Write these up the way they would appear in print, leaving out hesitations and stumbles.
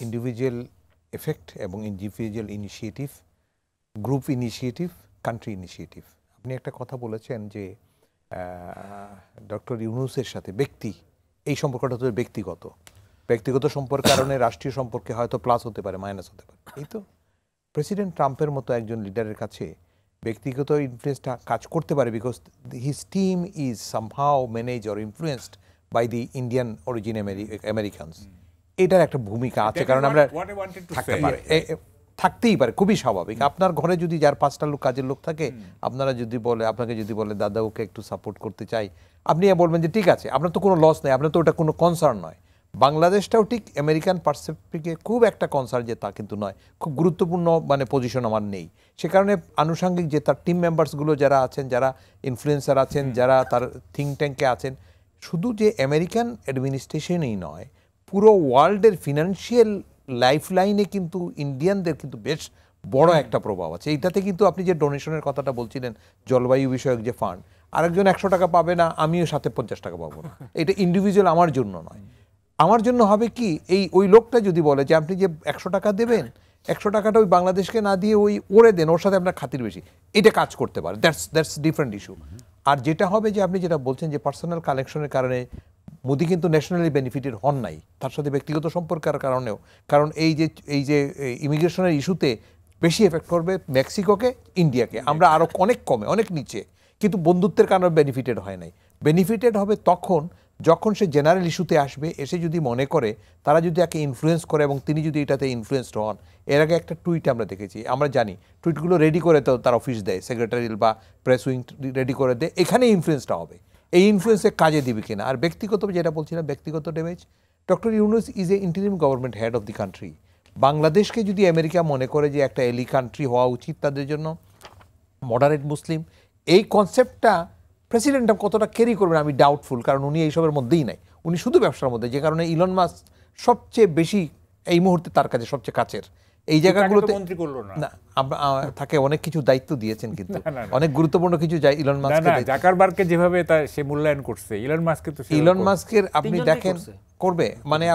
Individual effect এবং individual initiative, group initiative, country initiative. আপনি একটা কথা বলেছেন যে ডক্টর ইউনূসের সাথে ব্যক্তি, এই সম্পর্কটা তো ব্যক্তিগত সম্পর্কের কারণে রাষ্ট্রীয় সম্পর্কে হয়তো প্লাস হতে পারে, মাইনাস হতে পারে। এই তো প্রেসিডেন্ট ট্রাম্পের মতো একজন লিডারের কাছে ব্যক্তিগত ইনফ্লুয়েন্সটা কাজ করতে পারে, because his team is somehow manage or influenced by the Indian origin Americans. এটার একটা ভূমিকা আছে, কারণ আমরা থাকতেই পারে, খুবই স্বাভাবিক। আপনার ঘরে যদি যার 5টা লোক কাজের লোক থাকে, আপনাকে যদি বলে দাদা ওকে একটু সাপোর্ট করতে চাই, আপনি বলবেন যে ঠিক আছে, আপনার তো কোনো লস নেই, আপনার তো ওটা কোনো কনসার্ন নয়। বাংলাদেশটাও ঠিক আমেরিকান পারসেপটিভে খুব একটা কনসার্ন যে তা কিন্তু নয়, খুব গুরুত্বপূর্ণ পজিশন আমার নেই। সে কারণে আনুষঙ্গিক যে তার টিম মেম্বার্সগুলো যারা আছেন, যারা ইনফ্লুয়েন্সার আছেন, যারা তার থিঙ্ক ট্যাঙ্কে আছেন, শুধু যে আমেরিকান অ্যাডমিনিস্ট্রেশনই নয়, পুরো ওয়ার্ল্ডের ফিনান্সিয়াল লাইফ লাইনে কিন্তু ইন্ডিয়ানদের কিন্তু বেশ বড় একটা প্রভাব আছে। এইটাতে কিন্তু আপনি যে ডোনেশনের কথাটা বলছিলেন, জলবায়ু বিষয়ক যে ফান্ড, আরেকজন 100 টাকা পাবে না, আমিও সাথে 50 টাকা পাবো না। এটা ইন্ডিভিজুয়াল আমার জন্য নয়, আমার জন্য হবে কি, ওই লোকটা যদি বলে যে আপনি যে 100 টাকা দেবেন, 100 টাকাটা ওই বাংলাদেশকে না দিয়ে ওরে দেন, ওর সাথে আপনার খাতির বেশি, এটা কাজ করতে পারে। That's different issue. আর যেটা হবে যে আপনি যেটা বলছেন যে পার্সোনাল কালেকশনের কারণে মোদি কিন্তু ন্যাশনালি বেনিফিটেড হন নাই, তার সাথে ব্যক্তিগত সম্পর্কের কারণেও, কারণ এই যে ইমিগ্রেশনের ইস্যুতে বেশি এফেক্ট করবে মেক্সিকোকে, ইন্ডিয়াকে, আমরা আরও অনেক কমে, অনেক নিচে, কিন্তু বন্ধুত্বের কারণে বেনিফিটেড হয় নাই। বেনিফিটেড হবে তখন যখন সে জেনারেল ইস্যুতে আসবে, এসে যদি মনে করে, তারা যদি একে ইনফ্লুয়েন্স করে এবং তিনি যদি এটাতে ইনফ্লুয়েন্সড হন। এর আগে একটা টুইট আমরা দেখেছি, আমরা জানি টুইটগুলো রেডি করে তো তার অফিস দেয়, সেক্রেটারিয়াল বা প্রেস উইং রেডি করে দেয়, এখানে ইনফ্লুয়েন্সটা হবে, এই ইনফ্লুয়েন্সে কাজে দিবে কিনা। আর ব্যক্তিগত যেটা বলছিলাম, ব্যক্তিগত damage, doctor Yunus is a interim government head of the country. বাংলাদেশকে যদি আমেরিকা মনে করে যে একটা এলি কান্ট্রি হওয়া উচিত তাদের জন্য, মডারেট মুসলিম, এই কনসেপ্টটা প্রেসিডেন্ট কতটা ক্যারি করবেন আমি ডাউটফুল, কারণ উনি এইসবের মধ্যেই নাই, উনি শুধু ব্যবসার মধ্যে, যে কারণে ইলন মাস্ক সবচেয়ে বেশি এই মুহূর্তে তার কাছে সবচেয়ে কাছের এই জায়গাগুলোতে না, তাকে অনেক কিছু দায়িত্ব দিয়েছেন, কিন্তু অনেক গুরুত্বপূর্ণ কিছু ইলন মাস্ক জাকারবার্গকে যেভাবে সে মূল্যায়ন করছে, ইলন মাস্কের আপনি দেখেন করবে,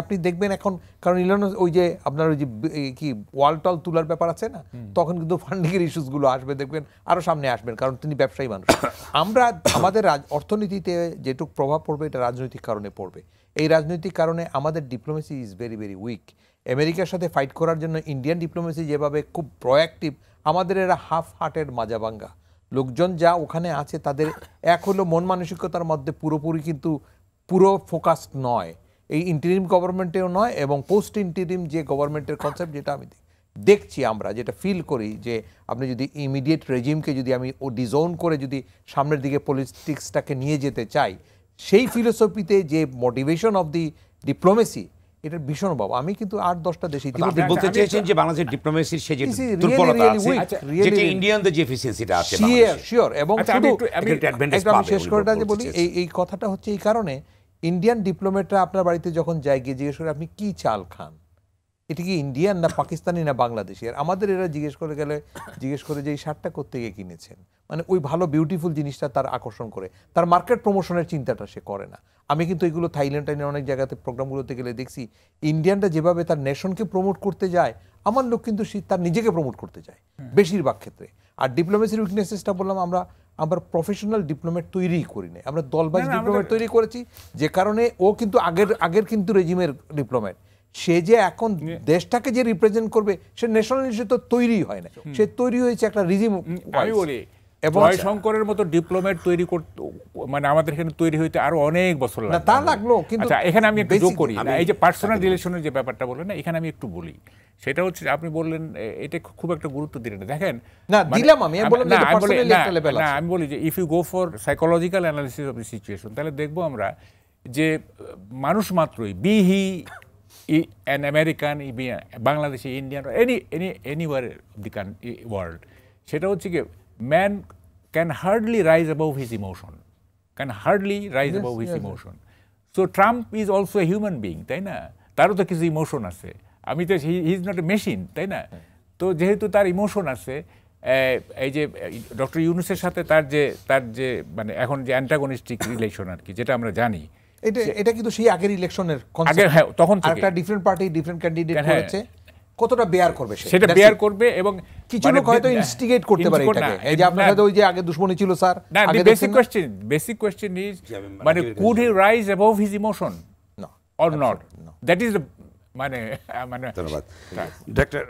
আপনি দেখবেন এখন, কারণ ইলন ওই যে আপনার ওই যে কি ওয়াল টল তোলার ব্যাপার আছে না, তখন কিন্তু ফান্ডিংয়ের ইস্যুসগুলো আসবে, দেখবেন আরো সামনে আসবেন, কারণ তিনি ব্যবসায়ী মানুষ। আমরা আমাদের অর্থনীতিতে যেটুকু প্রভাব পড়বে, এটা রাজনৈতিক কারণে পড়বে। এই রাজনৈতিক কারণে আমাদের diplomacy is very very weak. আমেরিকার সাথে ফাইট করার জন্য ইন্ডিয়ান ডিপ্লোমেসি যেভাবে খুব প্রোঅ্যাক্টিভ, আমাদের এরা হাফ হার্টেড মাজাবাঙ্গা লোকজন যা ওখানে আছে, তাদের এক হলো মন মানসিকতার মধ্যে পুরোপুরি কিন্তু পুরো ফোকাসড নয়, এই ইন্টারিম গভর্নমেন্টেও নয়, এবং পোস্ট ইন্টারিম যে গভর্নমেন্টের কনসেপ্ট, যেটা আমি দেখছি, আমরা যেটা ফিল করি, যে আপনি যদি ইমিডিয়েট রেজিমকে যদি আমি ডিজোন করে যদি সামনের দিকে পলিটিক্সটাকে নিয়ে যেতে চাই, সেই ফিলোসফিতে যে মোটিভেশন অফ দি ডিপ্লোমেসি, এটার ভীষণ অভাব। আমি কিন্তু 8-10টা দেশে আপনি বলতে চেয়েছেন যে বাংলাদেশের ডিপ্লোমেসির সে যে দুর্বলতা আছে, যেটা ইন্ডিয়ানদের যে এফিসিয়েন্সিটা আছে, শিওর। এবং শুধু আমি শেষ করে বলি, এই কথাটা হচ্ছে এই কারণে, ইন্ডিয়ান ডিপ্লোমেটরা আপনার বাড়িতে যখন যায়, গিয়ে জিজ্ঞেস করে আপনি কি চাল খান, এটা কি ইন্ডিয়ান না পাকিস্তানি না বাংলাদেশি। আর আমাদের এরা জিজ্ঞেস করে যে এই শার্টটা কোত্থেকে কিনেছেন, ওই ভালো বিউটিফুল জিনিসটা তার আকর্ষণ করে, তার মার্কেট প্রমোশনের চিন্তাটা সে করে না। আমি কিন্তু এগুলো থাইল্যান্ডের অনেক জায়গাতে প্রোগ্রামগুলোতে গেলে দেখছি, ইন্ডিয়ানরা যেভাবে তার নেশনকে প্রমোট করতে যায়, আমার লোক কিন্তু তার নিজেকে প্রমোট করতে যায় বেশিরভাগ ক্ষেত্রে। আর ডিপ্লোমেসির উইকনেসেসটা বললাম, আমরা প্রফেশনাল ডিপ্লোমেট তৈরি করি না, আমরা দলবাজ ডিপ্লোমেট তৈরি করেছি, যে কারণে ও কিন্তু আগের কিন্তু রেজিমের ডিপ্লোমেট, সে যে এখন দেশটাকে যে রিপ্রেজেন্ট করবে, সে ন্যাশনাল ইস্যু তো তৈরি হয় না, সে তৈরি হয়েছে একটা রিজিম। আমি বলি জয়শঙ্করের মতো ডিপ্লোমেট তৈরি করতে, আমাদের এখানে তৈরি হইতে আরো অনেক বছর লাগলো। কিন্তু এখানে আমি একটু যোগ করি, এই যে পার্সোনাল রিলেশনের যে ব্যাপারটা বললেন না, এখানে আমি একটু বলি, সেটা হচ্ছে আপনি বললেন এটা খুব একটা গুরুত্ব দিলেন না। দেখেন আমি বলি যে if you go for psychological analysis of the situation, তাহলে দেখবো আমরা যে মানুষ মাত্রই, be he an American, Bangladeshi, Indian, or anywhere of the world, সেটা হচ্ছে কি, man can hardly rise above his emotion, so Trump is also a human being, তাই না, তারও তো কিছু ইমোশন আছে, আমি তো he is not a machine, তাই না। তো যেহেতু তার ইমোশন আছে, এই যে ডক্টর ইউনূসের সাথে তার যে এখন যে অ্যান্টাগনিস্টিক রিলেশন আর কি, যেটা আমরা জানি, এটা কিন্তু সেই আগের ইলেকশনের আগে হ্যাঁ তখন থেকে একটা ডিফারেন্ট পার্টি ডিফারেন্ট ক্যান্ডিডেট হ্যাঁ। করেছে, কতটা বেয়ার করবে সেটা বেয়ার করবে এবং কিছু লোক হয়তো ইনস্টিগেট করতে পারে এটাকে, এই যে আপনার হয়তো ওই যে আগে দুশ্মনী ছিল স্যার, না আগে বেসিক কোয়েশ্চেন ইজ মানে could he rise above his emotion No, or not, that is মানে ধন্যবাদ ডক্টর